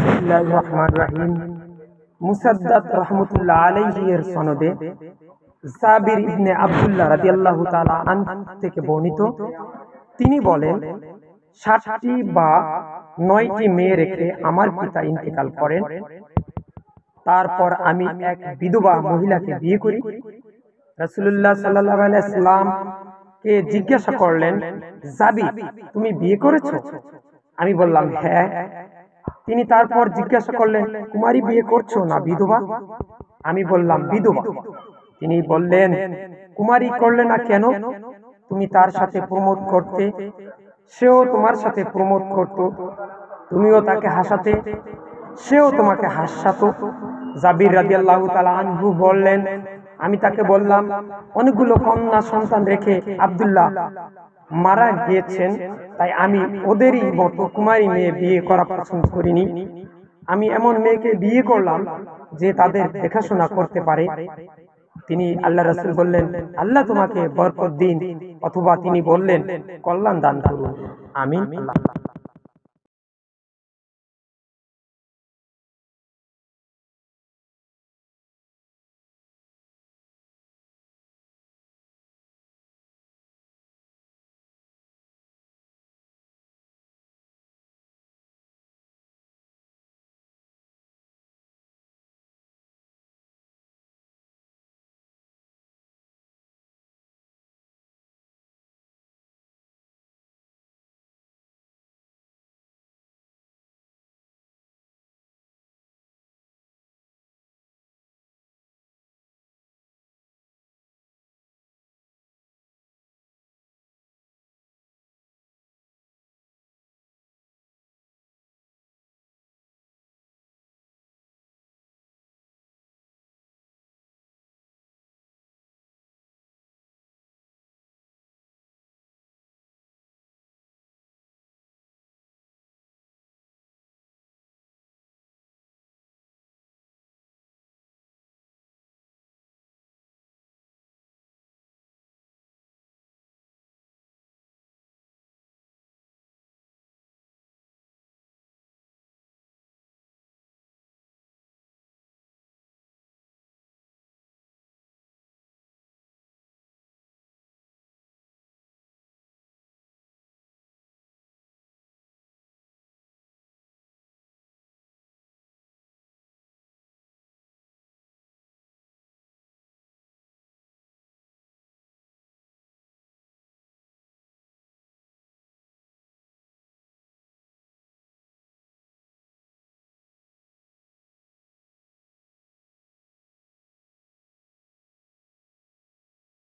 বিসমিল্লাহির রহমানির রহিম। মুসাদ্দাদ রাহমাতুল্লাহ আলাইহি এর সনদে জাবির ইবনে আব্দুল্লাহ রাদিয়াল্লাহু তাআলা আনহু থেকে বর্ণিত, তিনি বলেন, 60টি বা 9টি মেয়ে রেখে আমার পিতা ইন্তেকাল করেন। তারপর আমি এক বিধবা মহিলাকে বিয়ে করি। রাসূলুল্লাহ সাল্লাল্লাহু আলাইহি ওয়াসাল্লাম কে জিজ্ঞাসা করলেন, জাবির, তুমি বিয়ে করেছো? আমি বললাম, হ্যাঁ। তিনি তারপর জিজ্ঞাসা করলেন, কুমারী বিয়ে করছো না বিধবা? আমি বললাম, বিধবা। তিনি বললেন, কুমারী করলে না কেন? তুমি তার সাথে প্রমোদ করতে, সেও তোমার সাথে প্রমোদ করত, তুমিও তাকে হাসাতে, সেও তোমাকে হাসাতো। জাবির রাদিয়াল্লাহু তাআলা আনহু বললেন, আমি তাকে বললাম, অনেকগুলো কন্যা সন্তান রেখে আব্দুল্লাহ মারা গিয়েছেন, তাই আমি ওদেরই মতো কুমারী মেয়ে বিয়ে করা পছন্দ করিনি। আমি এমন মেয়েকে বিয়ে করলাম যে তাদের দেখাশোনা করতে পারে। তিনি আল্লাহ রাসূল বললেন, আল্লাহ তোমাকে বরকত দিন, অথবা তিনি বললেন, কল্যাণ দান করুন। আমিন।